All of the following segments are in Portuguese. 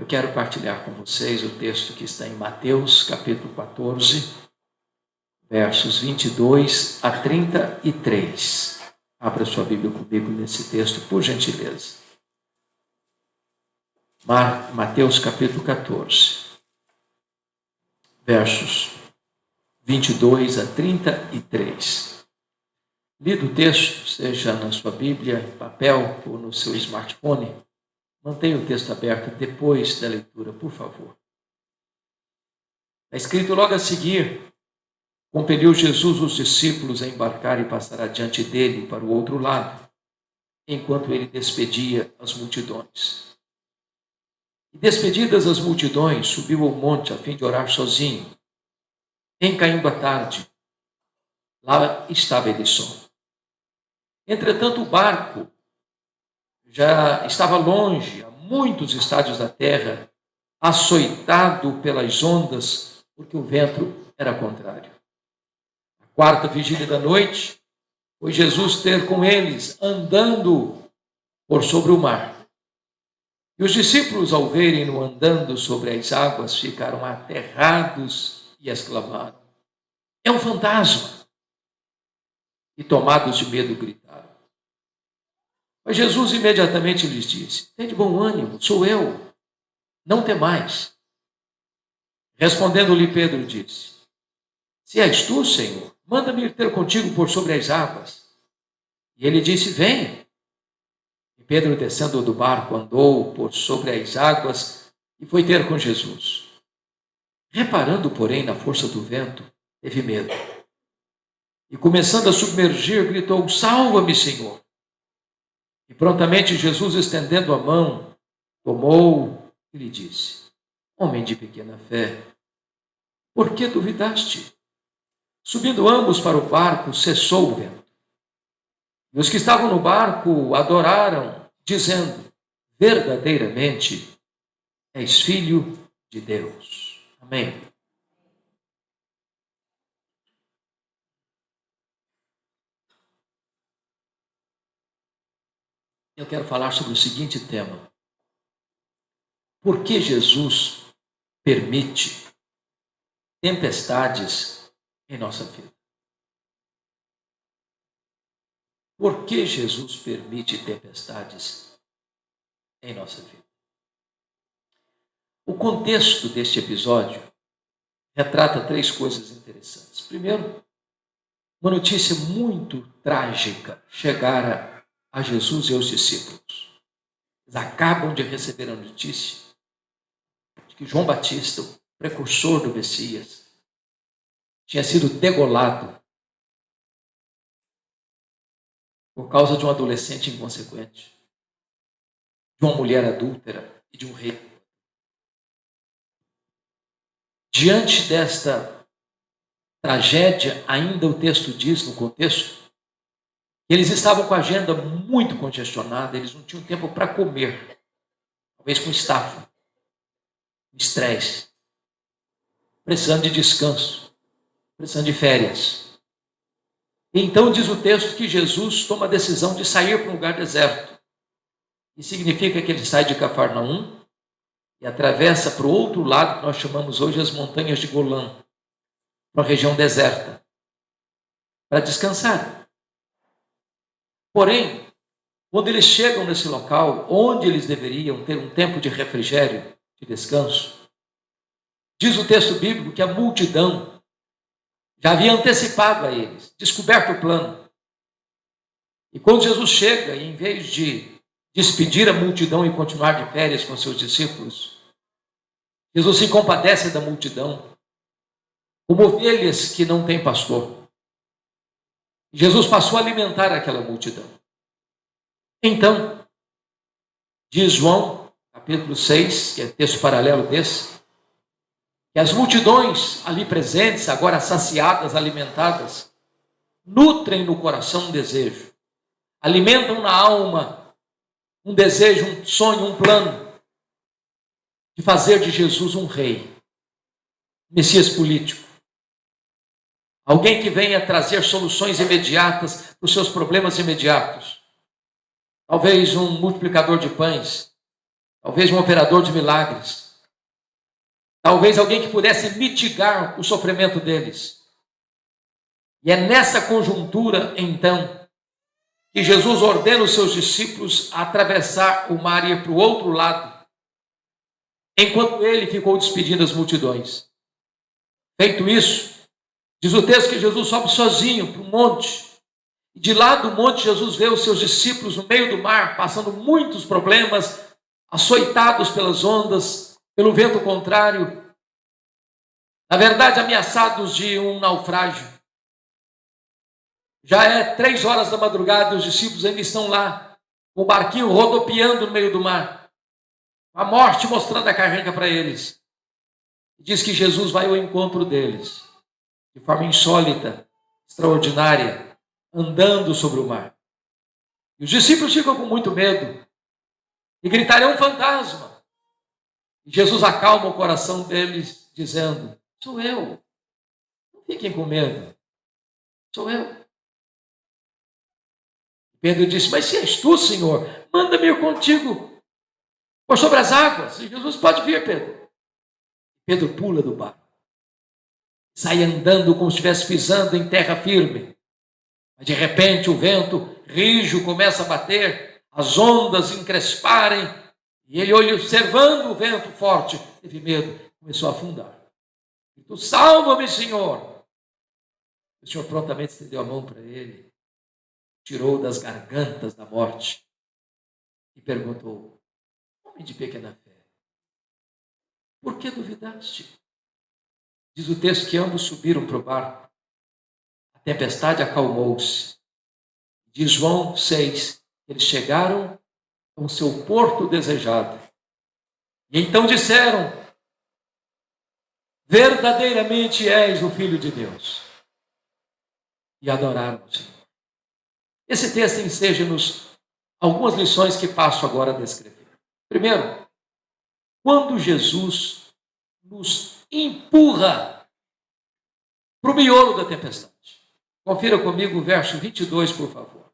Eu quero partilhar com vocês o texto que está em Mateus, capítulo 14, versos 22 a 33. Abra sua Bíblia comigo nesse texto, por gentileza. Mateus, capítulo 14, versos 22 a 33. Lido o texto, seja na sua Bíblia, em papel ou no seu smartphone. Mantenha o texto aberto depois da leitura, por favor. Está escrito logo a seguir: compeliu Jesus os discípulos a embarcar e passar adiante dele para o outro lado, enquanto ele despedia as multidões. E despedidas as multidões, subiu ao monte a fim de orar sozinho. Em caindo a tarde, lá estava ele só. Entretanto, o barco já estava longe, a muitos estádios da terra, açoitado pelas ondas, porque o vento era contrário. A quarta vigília da noite, foi Jesus ter com eles, andando por sobre o mar. E os discípulos, ao verem-no andando sobre as águas, ficaram aterrados e exclamaram: é um fantasma! E tomados de medo, gritaram. Mas Jesus imediatamente lhes disse: tende bom ânimo, sou eu, não temais. Respondendo-lhe Pedro, disse: se és tu, Senhor, manda-me ir ter contigo por sobre as águas. E ele disse: vem. E Pedro, descendo do barco, andou por sobre as águas e foi ter com Jesus. Reparando, porém, na força do vento, teve medo. E começando a submergir, gritou: salva-me, Senhor. E prontamente Jesus, estendendo a mão, tomou e lhe disse: homem de pequena fé, por que duvidaste? Subindo ambos para o barco, cessou o vento. E os que estavam no barco adoraram, dizendo: verdadeiramente és filho de Deus. Amém. Eu quero falar sobre o seguinte tema: por que Jesus permite tempestades em nossa vida? Por que Jesus permite tempestades em nossa vida? O contexto deste episódio retrata três coisas interessantes. Primeiro, uma notícia muito trágica chegara a Jesus e aos discípulos. Eles acabam de receber a notícia de que João Batista, o precursor do Messias, tinha sido degolado por causa de um adolescente inconsequente, de uma mulher adúltera e de um rei. Diante desta tragédia, ainda o texto diz no contexto, eles estavam com a agenda muito congestionada, eles não tinham tempo para comer, talvez com estafa, estresse, precisando de descanso, precisando de férias. E então diz o texto que Jesus toma a decisão de sair para um lugar deserto. E significa que ele sai de Cafarnaum e atravessa para o outro lado, que nós chamamos hoje as montanhas de Golã, uma região deserta, para descansar. Porém, quando eles chegam nesse local, onde eles deveriam ter um tempo de refrigério, de descanso, diz o texto bíblico que a multidão já havia antecipado a eles, descoberto o plano. E quando Jesus chega, e em vez de despedir a multidão e continuar de férias com seus discípulos, Jesus se compadece da multidão, como ovelhas que não têm pastor. Jesus passou a alimentar aquela multidão. Então, diz João, capítulo 6, que é texto paralelo desse, que as multidões ali presentes, agora saciadas, alimentadas, nutrem no coração um desejo, alimentam na alma um desejo, um sonho, um plano de fazer de Jesus um rei, Messias político. Alguém que venha trazer soluções imediatas para os seus problemas imediatos. Talvez um multiplicador de pães, talvez um operador de milagres, talvez alguém que pudesse mitigar o sofrimento deles. E é nessa conjuntura, então, que Jesus ordena os seus discípulos a atravessar o mar e ir para o outro lado, enquanto ele ficou despedindo as multidões. Feito isso, diz o texto que Jesus sobe sozinho para o monte. E de lá do monte, Jesus vê os seus discípulos no meio do mar, passando muitos problemas, açoitados pelas ondas, pelo vento contrário. Na verdade, ameaçados de um naufrágio. Já é 3 horas da madrugada e os discípulos ainda estão lá, com o barquinho rodopiando no meio do mar. A morte mostrando a carranca para eles. Diz que Jesus vai ao encontro deles, de forma insólita, extraordinária, andando sobre o mar. E os discípulos ficam com muito medo e gritaram: é um fantasma. E Jesus acalma o coração deles, dizendo: sou eu. Não fiquem com medo. Sou eu. Pedro disse: mas se és tu, Senhor, manda-me ir contigo por sobre as águas. E Jesus: pode vir, Pedro. Pedro pula do barco, sai andando como se estivesse pisando em terra firme. Mas de repente o vento rijo começa a bater, as ondas encresparem, e ele, observando o vento forte, teve medo, começou a afundar. Tu: salva-me, Senhor. O Senhor prontamente estendeu a mão para ele, tirou das gargantas da morte e perguntou: homem de pequena fé, por que duvidaste? Diz o texto que ambos subiram para o barco. A tempestade acalmou-se. Diz João 6, eles chegaram ao seu porto desejado. E então disseram: verdadeiramente és o Filho de Deus. E adoraram o Senhor. Esse texto enseja-nos algumas lições que passo agora a descrever. Primeiro, quando Jesus nos empurra para o miolo da tempestade. Confira comigo o verso 22, por favor.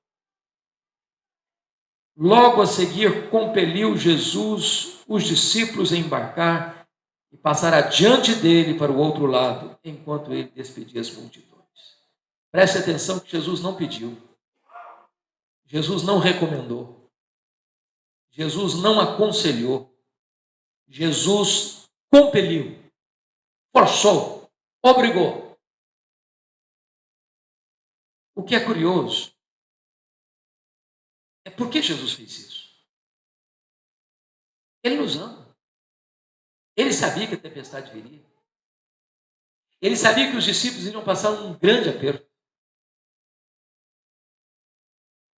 Logo a seguir, compeliu Jesus os discípulos a embarcar e passar adiante dele para o outro lado, enquanto ele despedia as multidões. Preste atenção que Jesus não pediu. Jesus não recomendou. Jesus não aconselhou. Jesus compeliu, forçou, obrigou. O que é curioso é por que Jesus fez isso. Ele nos ama. Ele sabia que a tempestade viria. Ele sabia que os discípulos iriam passar um grande aperto.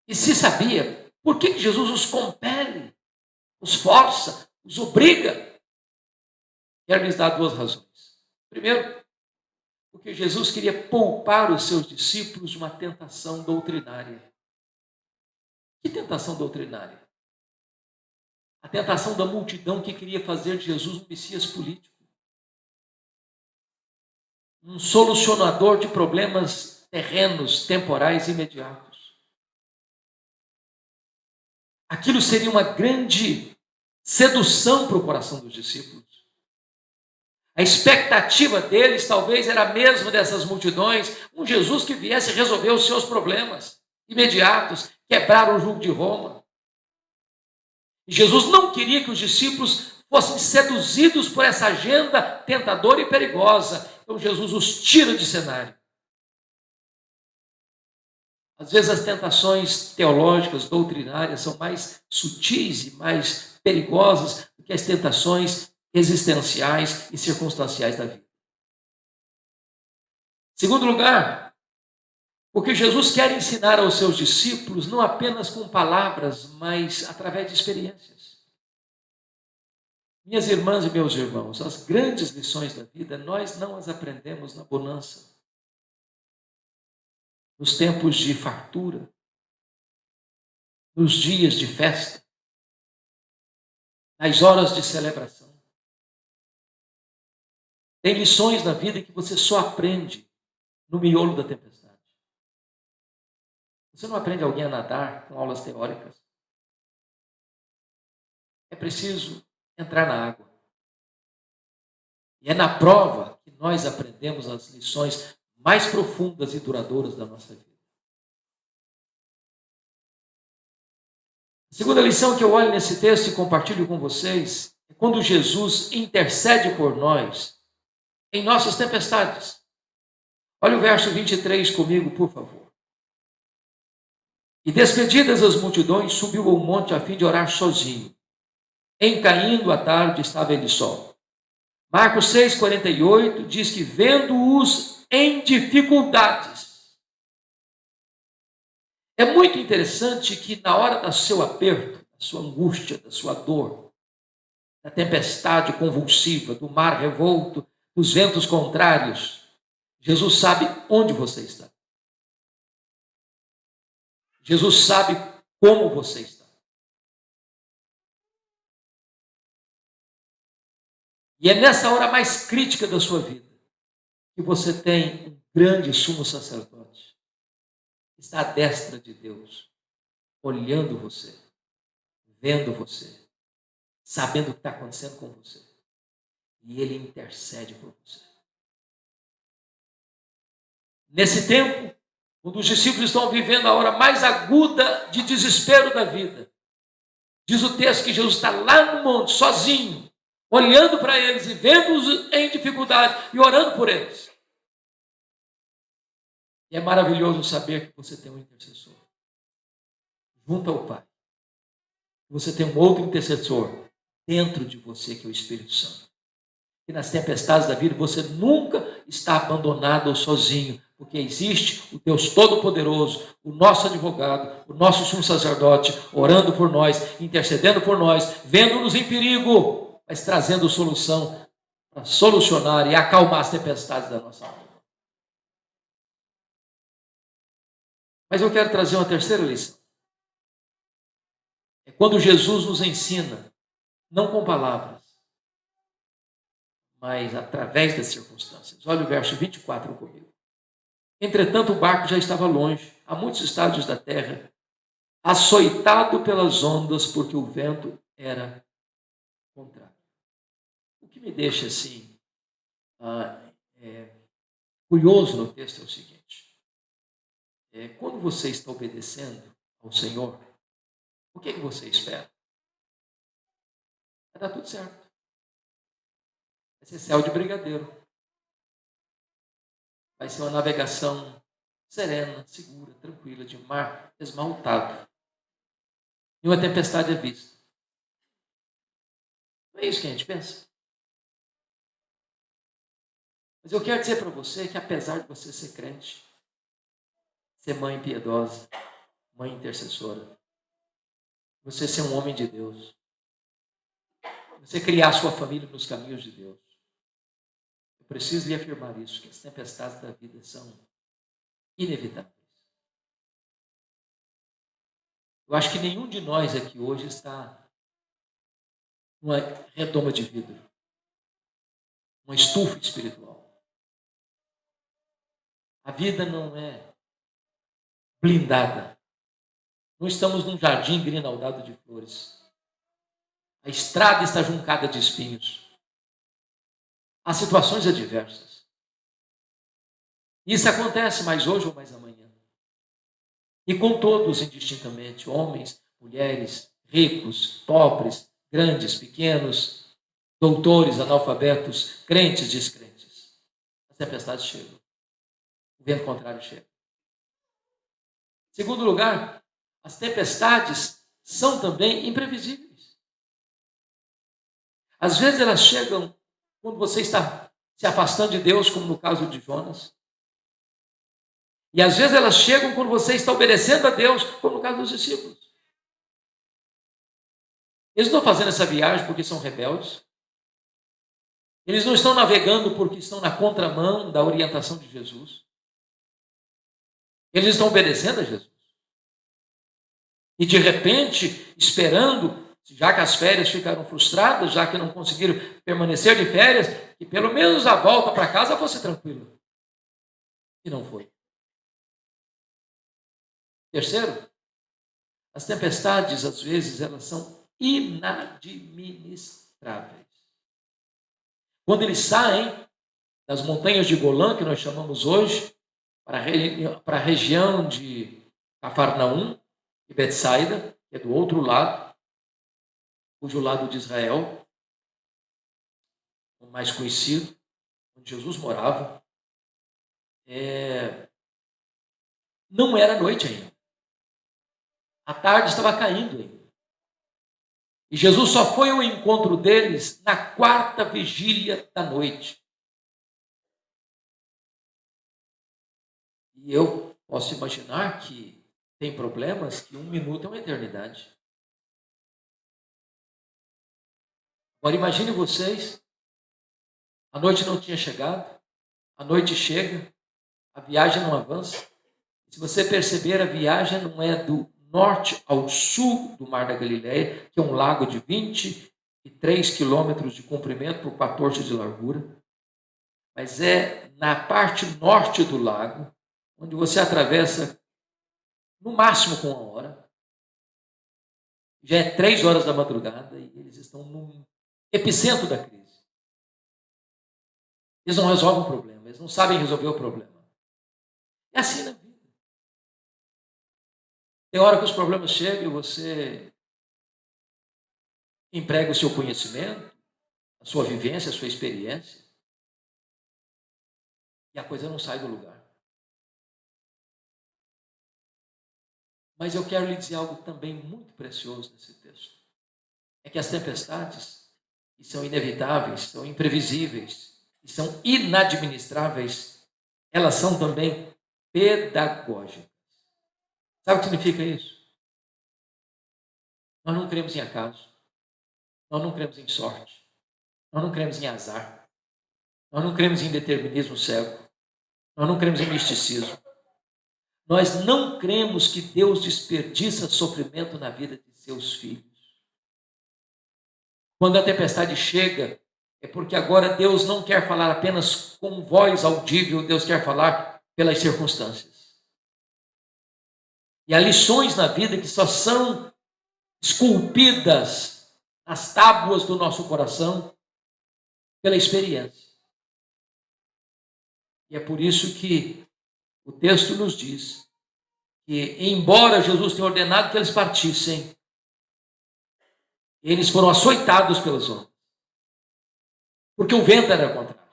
E se sabia, por que Jesus os compele, os força, os obriga? Quero lhes dar 2 razões. Primeiro, porque Jesus queria poupar os seus discípulos de uma tentação doutrinária. Que tentação doutrinária? A tentação da multidão que queria fazer de Jesus um Messias político. Um solucionador de problemas terrenos, temporais e imediatos. Aquilo seria uma grande sedução para o coração dos discípulos. A expectativa deles talvez era a mesma dessas multidões, um Jesus que viesse resolver os seus problemas imediatos, quebrar o jugo de Roma. E Jesus não queria que os discípulos fossem seduzidos por essa agenda tentadora e perigosa. Então Jesus os tira de cenário. Às vezes as tentações teológicas, doutrinárias, são mais sutis e mais perigosas do que as tentações existenciais e circunstanciais da vida. Segundo lugar, porque Jesus quer ensinar aos seus discípulos não apenas com palavras, mas através de experiências. Minhas irmãs e meus irmãos, as grandes lições da vida, nós não as aprendemos na bonança, nos tempos de fartura, nos dias de festa, nas horas de celebração. Tem lições na vida que você só aprende no miolo da tempestade. Você não aprende alguém a nadar com aulas teóricas. é preciso entrar na água. E é na prova que nós aprendemos as lições mais profundas e duradouras da nossa vida. A segunda lição que eu olho nesse texto e compartilho com vocês é quando Jesus intercede por nós em nossas tempestades. Olha o verso 23 comigo, por favor. E despedidas as multidões, subiu ao monte a fim de orar sozinho. Em caindo a tarde, estava ele só. Marcos 6,48 diz que vendo-os em dificuldades. É muito interessante que na hora do seu aperto, da sua angústia, da sua dor, da tempestade convulsiva, do mar revolto, dos ventos contrários, Jesus sabe onde você está. Jesus sabe como você está. E é nessa hora mais crítica da sua vida que você tem um grande sumo sacerdote que está à destra de Deus, olhando você, vendo você, sabendo o que está acontecendo com você. E ele intercede por você. Nesse tempo, quando os discípulos estão vivendo a hora mais aguda de desespero da vida, diz o texto que Jesus está lá no monte, sozinho, olhando para eles e vendo-os em dificuldade e orando por eles. E é maravilhoso saber que você tem um intercessor junto ao Pai. Você tem um outro intercessor dentro de você, que é o Espírito Santo. E nas tempestades da vida você nunca está abandonado ou sozinho, porque existe o Deus Todo-Poderoso, o nosso advogado, o nosso sumo sacerdote, orando por nós, intercedendo por nós, vendo-nos em perigo, mas trazendo solução para solucionar e acalmar as tempestades da nossa alma. Mas eu quero trazer uma terceira lição. É quando Jesus nos ensina, não com palavras, mas através das circunstâncias. Olha o verso 24 comigo. Entretanto, o barco já estava longe, a muitos estádios da terra, açoitado pelas ondas, porque o vento era contrário. O que me deixa assim curioso no texto é o seguinte: quando você está obedecendo ao Senhor, o que você espera? Vai dar tudo certo. Vai ser céu de brigadeiro. Vai ser uma navegação serena, segura, tranquila, de mar esmaltado. E uma tempestade à vista. Não é isso que a gente pensa? Mas eu quero dizer para você que apesar de você ser crente, ser mãe piedosa, mãe intercessora, você ser um homem de Deus, você criar sua família nos caminhos de Deus, eu preciso lhe afirmar isso, que as tempestades da vida são inevitáveis. Eu acho que nenhum de nós aqui hoje está numa redoma de vidro, uma estufa espiritual. A vida não é blindada. Não estamos num jardim grinaldado de flores. A estrada está juncada de espinhos. Há situações adversas. Isso acontece mais hoje ou mais amanhã. E com todos indistintamente, homens, mulheres, ricos, pobres, grandes, pequenos, doutores, analfabetos, crentes, descrentes. As tempestades chegam. O vento contrário chega. Em segundo lugar, as tempestades são também imprevisíveis. Às vezes elas chegam quando você está se afastando de Deus, como no caso de Jonas. E às vezes elas chegam quando você está obedecendo a Deus, como no caso dos discípulos. Eles não estão fazendo essa viagem porque são rebeldes. Eles não estão navegando porque estão na contramão da orientação de Jesus. Eles estão obedecendo a Jesus. E de repente, esperando, já que as férias ficaram frustradas, já que não conseguiram permanecer de férias, que pelo menos a volta para casa fosse tranquila. E não foi. Terceiro, as tempestades, às vezes, elas são inadministráveis. Quando eles saem das montanhas de Golã, que nós chamamos hoje, para a região de Cafarnaum e Betsaida, que é do outro lado, cujo lado de Israel, o mais conhecido, onde Jesus morava, não era noite ainda. A tarde estava caindo ainda. E Jesus só foi ao encontro deles na quarta vigília da noite. E eu posso imaginar que tem problemas que 1 minuto é uma eternidade. Agora imagine vocês, a noite não tinha chegado, a noite chega, a viagem não avança. Se você perceber, a viagem não é do norte ao sul do Mar da Galileia, que é um lago de 23 quilômetros de comprimento por 14 de largura, mas é na parte norte do lago, onde você atravessa no máximo com 1 hora. Já é 3 horas da madrugada e eles estão no epicentro da crise. Eles não resolvem o problema, eles não sabem resolver o problema. É assim na vida. Tem hora que os problemas chegam e você emprega o seu conhecimento, a sua vivência, a sua experiência, e a coisa não sai do lugar. Mas eu quero lhe dizer algo também muito precioso nesse texto. É que as tempestades, que são inevitáveis, são imprevisíveis, e são inadministráveis, elas são também pedagógicas. Sabe o que significa isso? Nós não cremos em acaso. Nós não cremos em sorte. Nós não cremos em azar. Nós não cremos em determinismo cego. Nós não cremos em misticismo. Nós não cremos que Deus desperdiça sofrimento na vida de seus filhos. Quando a tempestade chega, é porque agora Deus não quer falar apenas com voz audível, Deus quer falar pelas circunstâncias. E há lições na vida que só são esculpidas nas tábuas do nosso coração pela experiência. E é por isso que o texto nos diz que, embora Jesus tenha ordenado que eles partissem, eles foram açoitados pelas ondas. Porque o vento era contrário.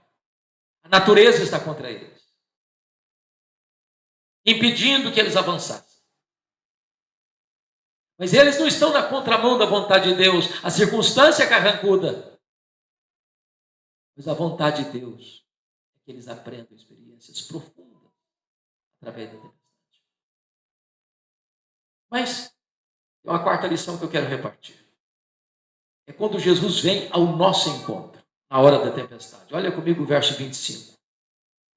A natureza está contra eles, impedindo que eles avançassem. Mas eles não estão na contramão da vontade de Deus. A circunstância é carrancuda. Mas a vontade de Deus é que eles aprendam experiências profundas através da tempestade. Mas tem uma quarta lição que eu quero repartir. É quando Jesus vem ao nosso encontro, na hora da tempestade. Olha comigo o verso 25.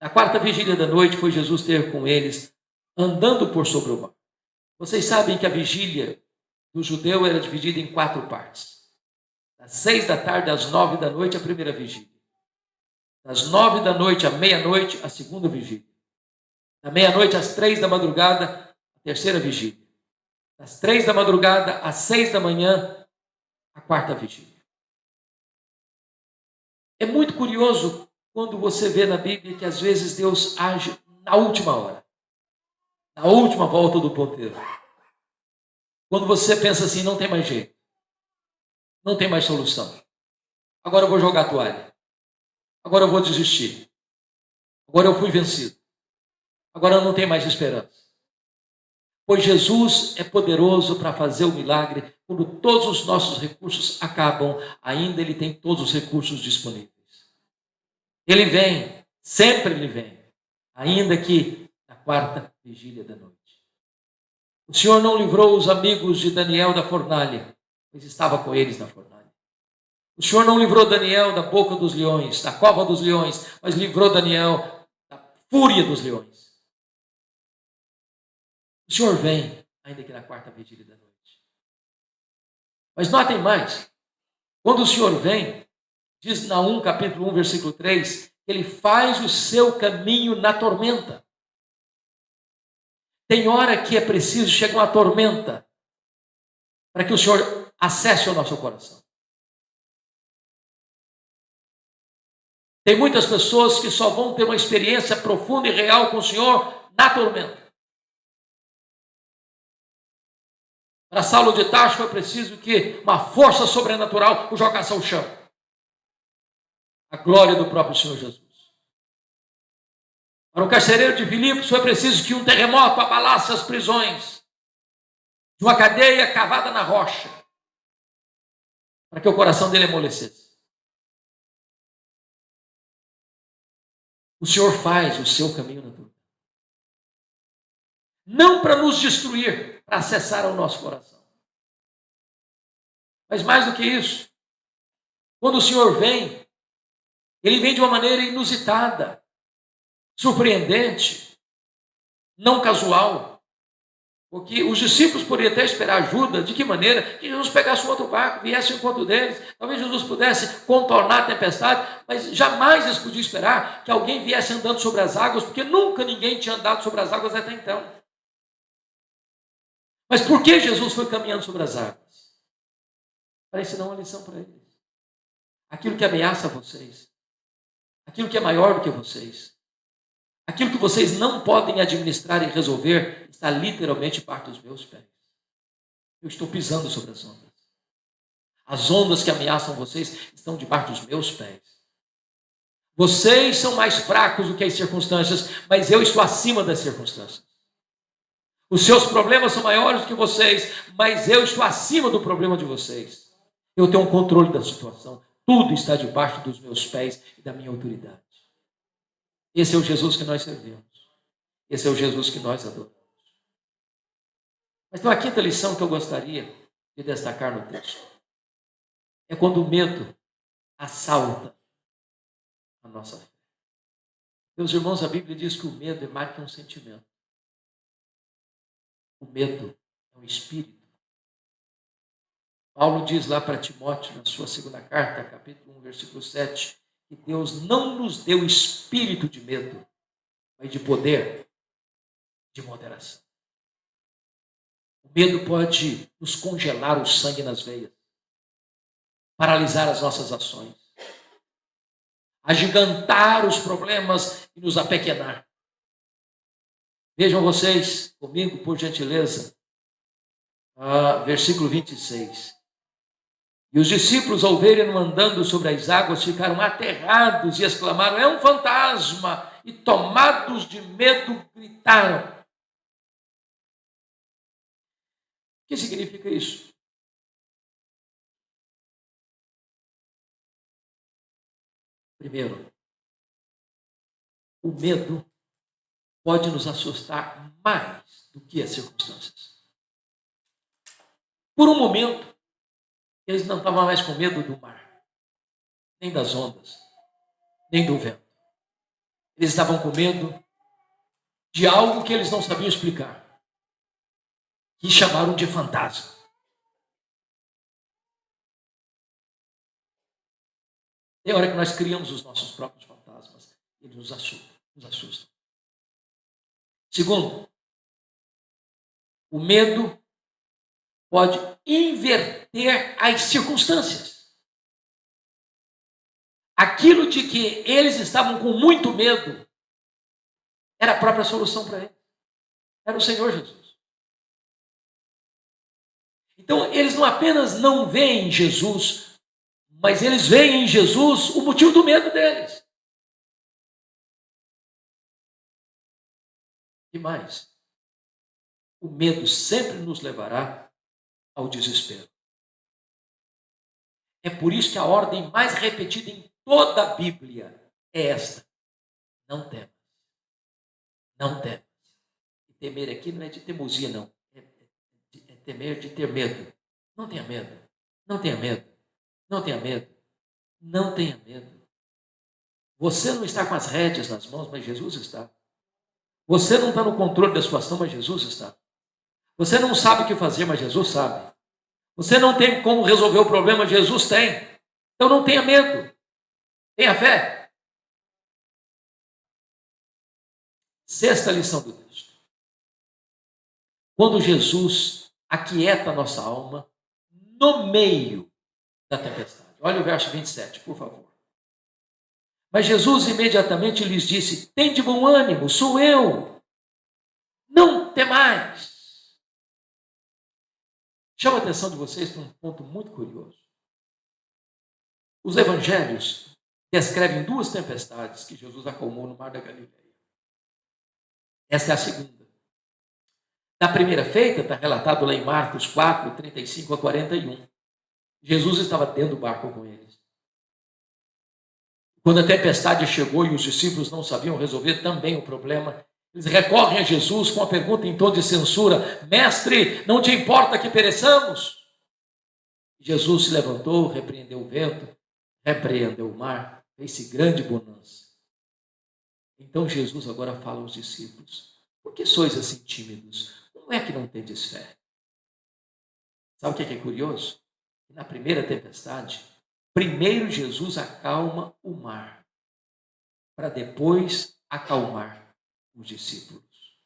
Na quarta vigília da noite foi Jesus ter com eles, andando por sobre o mar. Vocês sabem que a vigília do judeu era dividida em 4 partes. Das 6 da tarde às 9 da noite, a primeira vigília. Das 9 da noite à meia-noite, a segunda vigília. Da meia-noite às 3 da madrugada, a terceira vigília. Das 3 da madrugada às 6 da manhã, a quarta vigília. É muito curioso quando você vê na Bíblia que às vezes Deus age na última hora, na última volta do ponteiro. Quando você pensa assim, não tem mais jeito, não tem mais solução. Agora eu vou jogar a toalha. Agora eu vou desistir. Agora eu fui vencido. Agora eu não tenho mais esperança. Pois Jesus é poderoso para fazer o milagre. Quando todos os nossos recursos acabam, ainda Ele tem todos os recursos disponíveis. Ele vem, sempre Ele vem, ainda que na quarta vigília da noite. O Senhor não livrou os amigos de Daniel da fornalha, pois estava com eles na fornalha. O Senhor não livrou Daniel da boca dos leões, da cova dos leões, mas livrou Daniel da fúria dos leões. O Senhor vem, ainda que na quarta vigília da noite. Mas notem mais, quando o Senhor vem, diz Naum capítulo 1, versículo 3, que Ele faz o seu caminho na tormenta. Tem hora que é preciso chegar uma tormenta para que o Senhor acesse o nosso coração. Tem muitas pessoas que só vão ter uma experiência profunda e real com o Senhor na tormenta. Para Saulo de Tarso foi preciso que uma força sobrenatural o jogasse ao chão. A glória do próprio Senhor Jesus. Para o carcereiro de Filipos foi preciso que um terremoto abalasse as prisões de uma cadeia cavada na rocha, para que o coração dele amolecesse. O Senhor faz o seu caminho natural. Não para nos destruir, para acessar o nosso coração. Mas mais do que isso, quando o Senhor vem, Ele vem de uma maneira inusitada, surpreendente, não casual. Porque os discípulos poderiam até esperar ajuda, de que maneira? Que Jesus pegasse um outro barco, viesse ao encontro deles, talvez Jesus pudesse contornar a tempestade, mas jamais eles podiam esperar que alguém viesse andando sobre as águas, porque nunca ninguém tinha andado sobre as águas até então. Mas por que Jesus foi caminhando sobre as águas? Para ensinar uma lição para eles. Aquilo que ameaça vocês, aquilo que é maior do que vocês, aquilo que vocês não podem administrar e resolver, está literalmente debaixo dos meus pés. Eu estou pisando sobre as ondas. As ondas que ameaçam vocês estão debaixo dos meus pés. Vocês são mais fracos do que as circunstâncias, mas eu estou acima das circunstâncias. Os seus problemas são maiores do que vocês, mas eu estou acima do problema de vocês. Eu tenho um controle da situação. Tudo está debaixo dos meus pés e da minha autoridade. Esse é o Jesus que nós servimos. Esse é o Jesus que nós adoramos. Mas tem uma quinta lição que eu gostaria de destacar no texto. É quando o medo assalta a nossa fé. Meus irmãos, a Bíblia diz que o medo é mais que um sentimento. O medo é um espírito. Paulo diz lá para Timóteo, na sua segunda carta, capítulo 1, versículo 7, que Deus não nos deu espírito de medo, mas de poder, de moderação. O medo pode nos congelar o sangue nas veias, paralisar as nossas ações, agigantar os problemas e nos apequenar. Vejam vocês comigo, por gentileza, versículo 26. E os discípulos, ao verem-no andando sobre as águas, ficaram aterrados e exclamaram: é um fantasma! E tomados de medo, gritaram. O que significa isso? Primeiro, o medo pode nos assustar mais do que as circunstâncias. Por um momento, eles não estavam mais com medo do mar, nem das ondas, nem do vento. Eles estavam com medo de algo que eles não sabiam explicar, que chamaram de fantasma. Tem hora que nós criamos os nossos próprios fantasmas, eles nos assustam. Segundo, o medo pode inverter as circunstâncias. Aquilo de que eles estavam com muito medo era a própria solução para eles. Era o Senhor Jesus. Então, eles não apenas não veem em Jesus, mas eles veem em Jesus o motivo do medo deles. E mais, o medo sempre nos levará ao desespero. É por isso que a ordem mais repetida em toda a Bíblia é esta: não temas. Não temas. E temer aqui não é de teimosia, não. É temer de ter medo. Não tenha medo. Não tenha medo. Não tenha medo. Não tenha medo. Você não está com as rédeas nas mãos, mas Jesus está. Você não está no controle da situação, mas Jesus está. Você não sabe o que fazer, mas Jesus sabe. Você não tem como resolver o problema, Jesus tem. Então não tenha medo. Tenha fé. Sexta lição do texto. Quando Jesus aquieta a nossa alma, no meio da tempestade. Olha o verso 27, por favor. Mas Jesus imediatamente lhes disse: tende bom ânimo, sou eu, não temais. Chama a atenção de vocês para um ponto muito curioso. Os evangelhos descrevem duas tempestades que Jesus acalmou no mar da Galileia. Esta é a segunda. Da primeira feita, está relatado lá em Marcos 4, 35 a 41. Jesus estava dentro do barco com eles. Quando a tempestade chegou e os discípulos não sabiam resolver também o problema, eles recorrem a Jesus com a pergunta em tom de censura: mestre, não te importa que pereçamos? Jesus se levantou, repreendeu o vento, repreendeu o mar, fez-se grande bonança. Então Jesus agora fala aos discípulos: por que sois assim tímidos? Como é que não tendes fé? Sabe o que é curioso? Na primeira tempestade, primeiro Jesus acalma o mar, para depois acalmar os discípulos.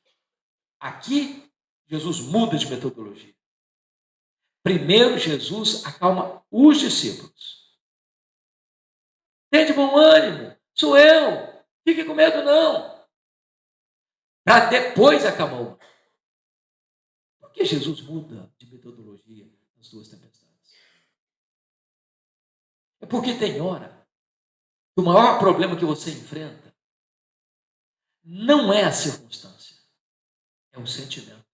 Aqui, Jesus muda de metodologia. Primeiro, Jesus acalma os discípulos. Tende bom ânimo, sou eu, fique com medo não. Para depois acalmar o mar. Por que Jesus muda de metodologia nas duas tempestades? É porque tem hora que o maior problema que você enfrenta não é a circunstância, é o sentimento.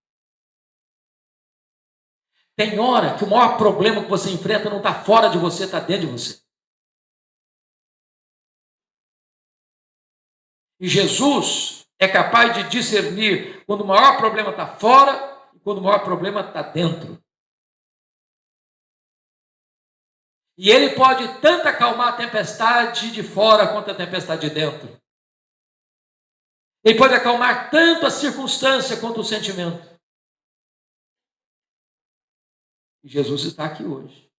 Tem hora que o maior problema que você enfrenta não está fora de você, está dentro de você. E Jesus é capaz de discernir quando o maior problema está fora e quando o maior problema está dentro. E ele pode tanto acalmar a tempestade de fora quanto a tempestade de dentro. Ele pode acalmar tanto a circunstância quanto o sentimento. E Jesus está aqui hoje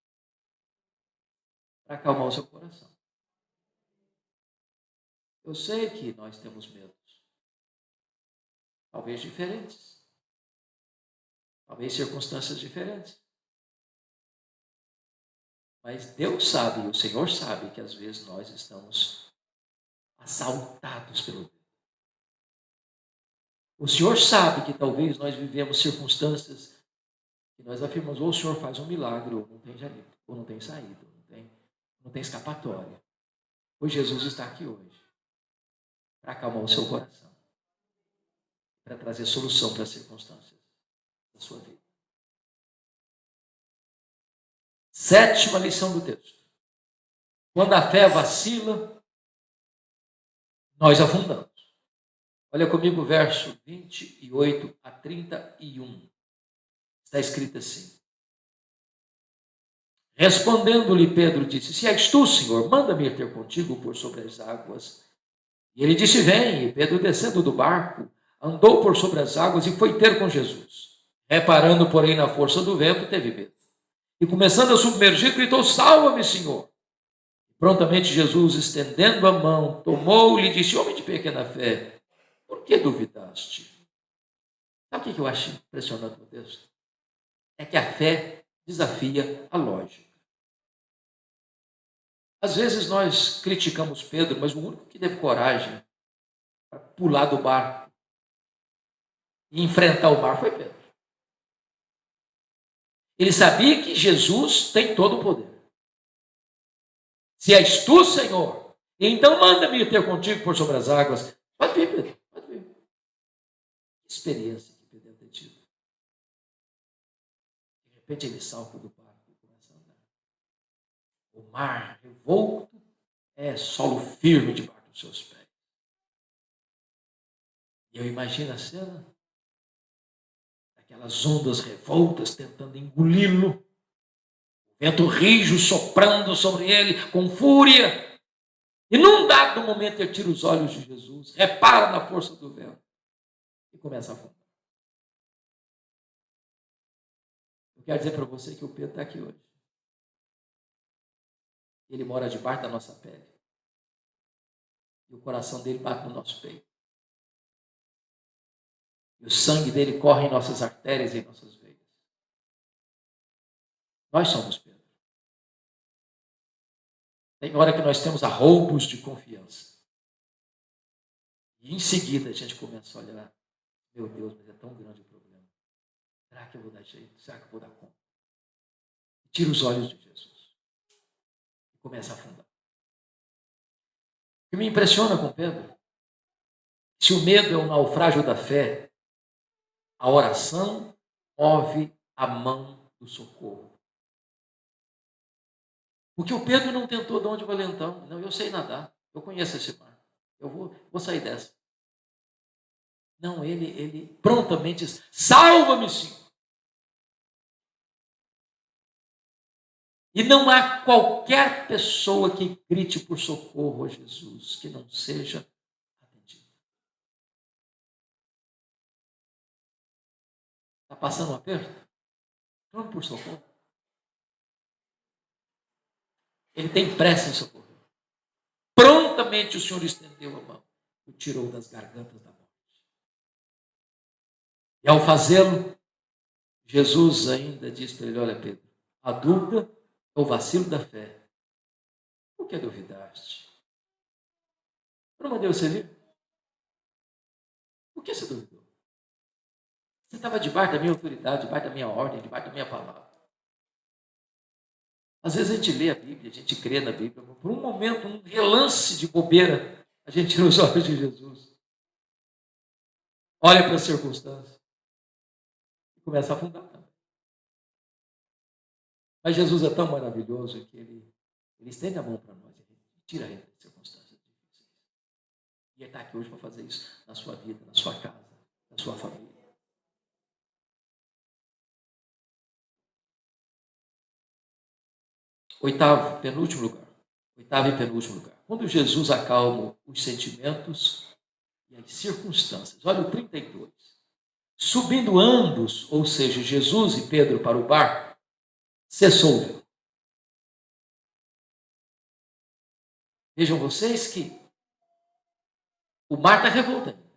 para acalmar o seu coração. Eu sei que nós temos medos, talvez diferentes, talvez circunstâncias diferentes. Mas Deus sabe, o Senhor sabe que às vezes nós estamos assaltados pelo medo. O Senhor sabe que talvez nós vivemos circunstâncias que nós afirmamos: ou o Senhor faz um milagre, ou não tem jeito, ou não tem saída, não tem escapatória. Pois Jesus está aqui hoje para acalmar o seu coração, para trazer solução para as circunstâncias da sua vida. Sétima lição do texto. Quando a fé vacila, nós afundamos. Olha comigo o verso 28 a 31. Está escrito assim: respondendo-lhe Pedro disse: se és tu, Senhor, manda-me ir ter contigo por sobre as águas. E ele disse: vem. E Pedro, descendo do barco, andou por sobre as águas e foi ter com Jesus. Reparando, porém, na força do vento, teve medo. E começando a submergir, gritou: salva-me, Senhor. E prontamente Jesus, estendendo a mão, tomou-lhe e disse: homem de pequena fé, por que duvidaste? Sabe o que eu acho impressionante no texto? É que a fé desafia a lógica. Às vezes nós criticamos Pedro, mas o único que teve coragem para pular do barco e enfrentar o mar foi Pedro. Ele sabia que Jesus tem todo o poder. Se és tu, Senhor, então manda-me ir ter contigo por sobre as águas. Pode vir, Pedro, pode vir. Que experiência que Pedro tem tido. De repente ele salta do barco e começa a andar. O mar revolto é solo firme debaixo dos seus pés. E eu imagino a cena, aquelas ondas revoltas tentando engoli-lo, o vento rijo soprando sobre ele com fúria. E num dado momento ele tira os olhos de Jesus, repara na força do vento e começa a afundar. Eu quero dizer para você que o Pedro está aqui hoje. Ele mora debaixo da nossa pele. E o coração dele bate no nosso peito. E o sangue dele corre em nossas artérias e em nossas veias. Nós somos Pedro. Tem hora que nós temos arroubos de confiança. E em seguida a gente começa a olhar, meu Deus, mas é tão grande o problema. Será que eu vou dar jeito? Será que eu vou dar conta? E tira os olhos de Jesus. E começa a afundar. O que me impressiona com Pedro, se o medo é o naufrágio da fé, a oração move a mão do socorro. Porque o Pedro não tentou dar de valentão. Não, eu sei nadar. Eu conheço esse mar. Eu vou sair dessa. Não, ele prontamente diz, salva-me, Senhor. E não há qualquer pessoa que grite por socorro a Jesus que não seja atendida. Está passando um aperto? Clame por socorro. Ele tem pressa em socorrer. Prontamente o Senhor estendeu a mão e o tirou das gargantas da morte. E ao fazê-lo, Jesus ainda diz para ele, olha Pedro, a dúvida é o vacilo da fé. Por que duvidaste? Eu não mandei você vir? Por que você duvidou? Você estava debaixo da minha autoridade, debaixo da minha ordem, debaixo da minha palavra. Às vezes a gente lê a Bíblia, a gente crê na Bíblia, por um momento, um relance de bobeira, a gente tira os olhos de Jesus. Olha para as circunstâncias. E começa a afundar também. Mas Jesus é tão maravilhoso que ele estende a mão para nós e tira a gente das circunstâncias difíceis. E ele está aqui hoje para fazer isso na sua vida, na sua casa, na sua família. Oitavo e penúltimo lugar. Quando Jesus acalma os sentimentos e as circunstâncias. Olha o 32. Subindo ambos, ou seja, Jesus e Pedro para o barco, cessou o vento. Vejam vocês que o mar está revoltando.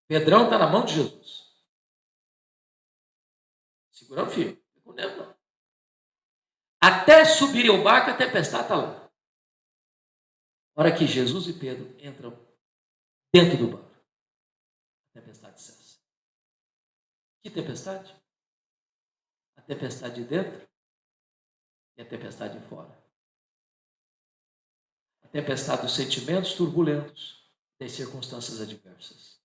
Pedrão está na mão de Jesus. Segurando firme. Não. Até subirem ao barco, a tempestade está lá. Na hora que Jesus e Pedro entram dentro do barco, a tempestade cessa. Que tempestade? A tempestade de dentro e a tempestade de fora. A tempestade dos sentimentos turbulentos, das circunstâncias adversas.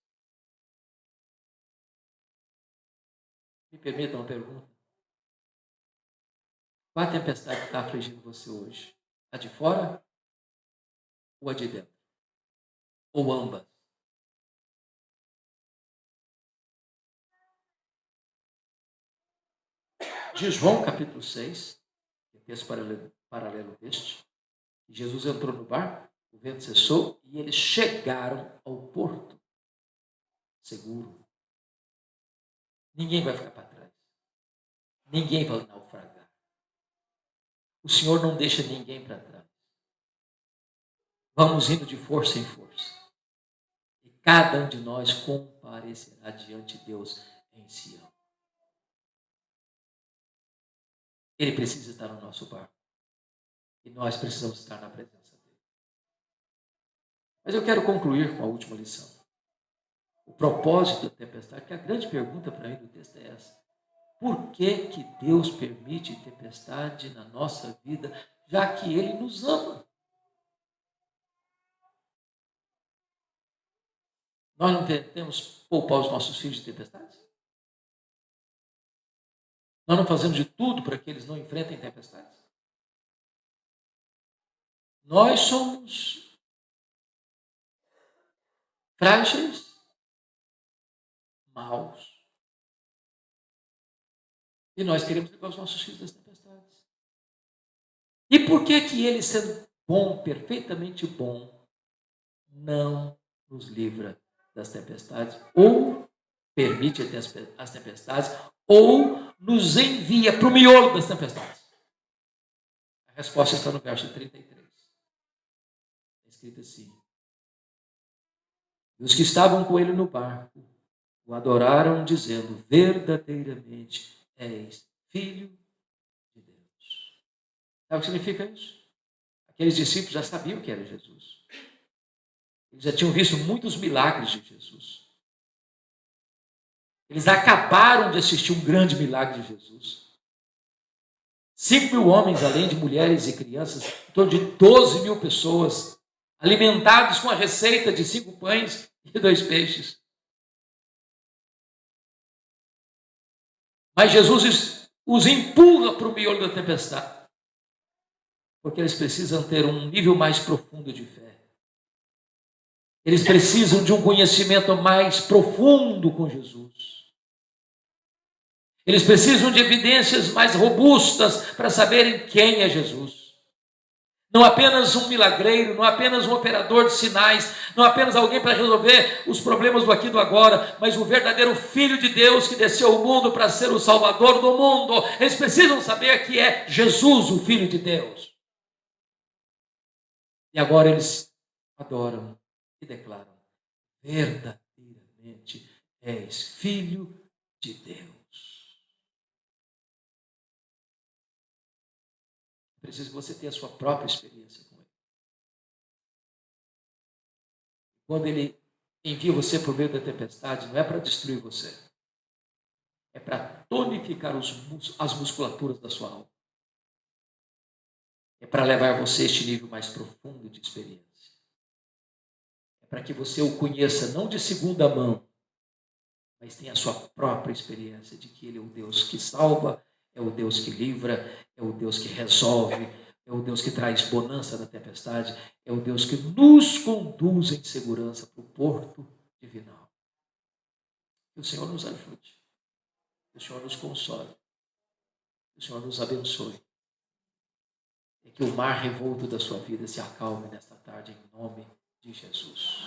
Me permita uma pergunta. Qual a tempestade que está afligindo você hoje? A de fora ou a de dentro? Ou ambas? De João capítulo 6, que é texto paralelo deste, Jesus entrou no barco, o vento cessou e eles chegaram ao porto seguro. Ninguém vai ficar para trás. Ninguém vai naufragar. O Senhor não deixa ninguém para trás. Vamos indo de força em força. E cada um de nós comparecerá diante de Deus em Sião. Ele precisa estar no nosso barco. E nós precisamos estar na presença dele. Mas eu quero concluir com a última lição. O propósito da tempestade, que a grande pergunta para mim do texto é essa. Por que Deus permite tempestade na nossa vida, já que Ele nos ama? Nós não tentamos poupar os nossos filhos de tempestades? Nós não fazemos de tudo para que eles não enfrentem tempestades? Nós somos frágeis, maus. E nós queremos livrar os nossos filhos das tempestades. E por que ele, sendo bom, perfeitamente bom, não nos livra das tempestades? Ou permite as tempestades, ou nos envia para o miolo das tempestades? A resposta está no verso 33. É escrito assim. E os que estavam com ele no barco o adoraram, dizendo, verdadeiramente és Filho de Deus. Sabe o que significa isso? Aqueles discípulos já sabiam que era Jesus. Eles já tinham visto muitos milagres de Jesus. Eles acabaram de assistir um grande milagre de Jesus. 5.000 homens, além de mulheres e crianças, em torno de 12.000 pessoas, alimentados com a receita de 5 pães e 2 peixes. Mas Jesus os empurra para o miolo da tempestade, porque eles precisam ter um nível mais profundo de fé. Eles precisam de um conhecimento mais profundo com Jesus. Eles precisam de evidências mais robustas para saberem quem é Jesus. Não apenas um milagreiro, não apenas um operador de sinais, não apenas alguém para resolver os problemas do aqui e do agora, mas o verdadeiro Filho de Deus que desceu ao mundo para ser o Salvador do mundo. Eles precisam saber que é Jesus, o Filho de Deus. E agora eles adoram e declaram: verdadeiramente és Filho de Deus. Preciso que você tenha a sua própria experiência com Ele. Quando Ele envia você por meio da tempestade, não é para destruir você. É para tonificar as musculaturas da sua alma. É para levar você a este nível mais profundo de experiência. É para que você o conheça não de segunda mão, mas tenha a sua própria experiência de que Ele é o Deus que salva, é o Deus que livra, é o Deus que resolve, é o Deus que traz bonança na tempestade, é o Deus que nos conduz em segurança para o porto divinal. Que o Senhor nos ajude, que o Senhor nos console, que o Senhor nos abençoe. E que o mar revolto da sua vida se acalme nesta tarde, em nome de Jesus.